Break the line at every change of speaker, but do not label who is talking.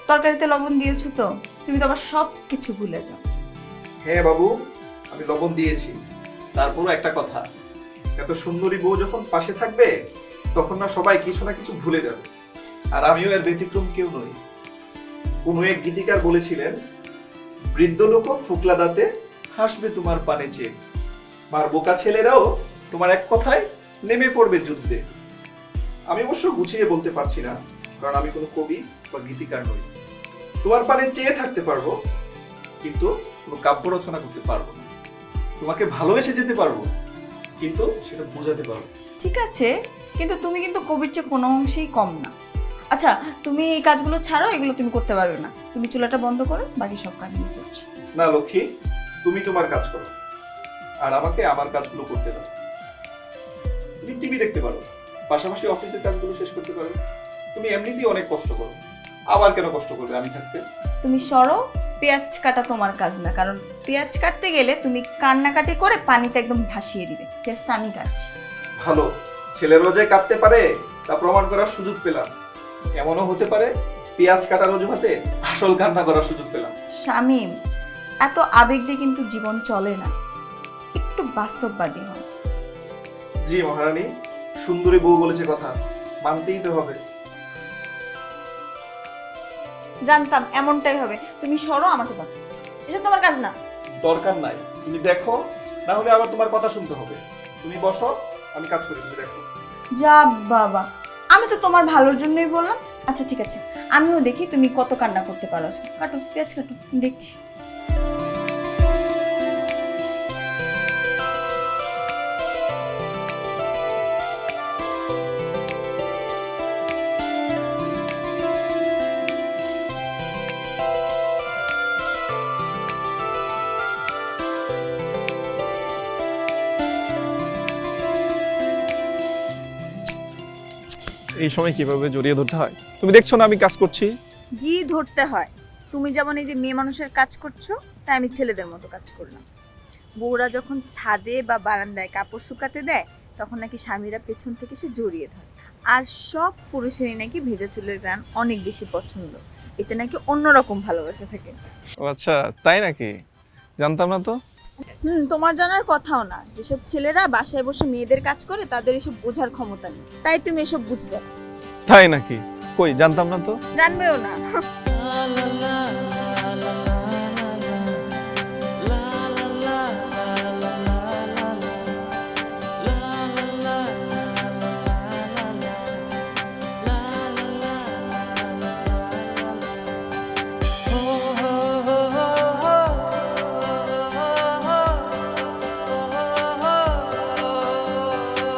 তরকারিতে লবণ দিয়েছো তো? তুমি তো আবার সব কিছু ভুলে যাও।
হ্যাঁ বাবু, আমি লবণ দিয়েছি। তারপরও একটা কথা, এত সুন্দরী বউ যখন পাশে থাকবে তখন না সবাই কিছু না কিছু ভুলে যাবে। আর আমিও এর ব্যতিক্রম কেউ নই। কোন এক গীতিকার বলেছিলেন, বৃদ্ধ লোক ফুকলা দাঁতে হাসবে তোমার পানে চেয়ে, আর বোকা ছেলেরাও তোমার এক কথায় নেমে পড়বে যুদ্ধে। আমি অবশ্য গুছিয়ে বলতে পারছি না, কারণ আমি কোনো কবি বা গীতিকার নই। তোমার পানে চেয়ে থাকতে পারবো, কিন্তু কোনো কাব্য রচনা করতে পারবো না। তোমাকে ভালোবেসে যেতে পারবো, কিন্তু সেটা বোঝাতে পারবো।
ঠিক আছে, কিন্তু তুমি কিন্তু কবির চেয়ে কোনো অংশেই কম না। আচ্ছা, তুমি এই কাজগুলো ছাড়ো, এগুলো তুমি করতে পারবে না। তুমি চুলাটা বন্ধ করো, বাকি সব কাজ আমি করছি।
না লক্ষ্মী, তুমি তোমার কাজ করো, আর আমাকে আমার কাজগুলো করতে দাও। তুমি টিভি দেখতে পারো, পাশাপাশি অফিসের কাজগুলো শেষ করতে পারো। তুমি এমনিতেই অনেক কষ্ট করো, আবার কেন কষ্ট করবে আমি থাকতে?
তুমি সরো, পেঁয়াজ কাটা তোমার কাজ না, কারণ পেঁয়াজ কাটতে গেলে তুমি কান্নাকাটি করে পানিতে একদম ভাসিয়ে দিবে। পেঁয়াজটা আমি কাটছি।
ভালো, ছেলেরাও যে কাটতে পারে তা প্রমাণ করার সুযোগ পেলাম। এমনও হতে পারে পেঁয়াজ কাটার অজুহাতে আসল কান্না করার সুযোগ পেলাম।
শামীম, এত আবেগ দিয়ে কিন্তু জীবন চলে না, একটু বাস্তববাদী হও।
জি মহারানী, সুন্দরী বউ বলেছে কথা, মানতেই তো হবে।
জানতাম এমনটাই হবে। তুমি সরো, আমাকে দাও। এসব তোমার কাজ না।
দরকার নাই, তুমি দেখো, না হলে আবার তোমার কথা শুনতে হবে। তুমি বসো, আমি কাজ করি, তুমি দেখো।
যা বাবা, আমি তো তোমার ভালোর জন্যই বললাম। আচ্ছা ঠিক আছে, আমিও দেখি তুমি কত কান্না করতে পারো। আচ্ছা, কাটো, পেঁয়াজ কাটো, দেখছি।
এই সময় কিভাবে জড়িয়ে ধরতে হয় তুমি দেখছো না আমি কাজ করছি।
জি, ধরতে হয়। তুমি যেমন এই যে মেয়ে মানুষের কাজ করছো, তাই আমি ছেলেদের মতো কাজ করলাম। বউরা যখন ছাদে বা বারান্দায় কাপড় শুকাতে দেয়, তখন নাকি স্বামীরা পেছন থেকে সে জড়িয়ে ধরে। আর সব পুরুষেরই নাকি ভেজা চুলের গান অনেক বেশি পছন্দ। এতে নাকি অন্যরকম ভালোবাসা থাকে।
ও আচ্ছা, তাই নাকি? জানতাম না তো।
তোমার জানার কথাও না। যেসব ছেলেরা বাসায় বসে মেয়েদের কাজ করে, তাদের এসব বোঝার ক্ষমতা নেই, তাই তুমি এসব বুঝবে।
তাই নাকি? কই, জানতাম না তো।
জানবেও না।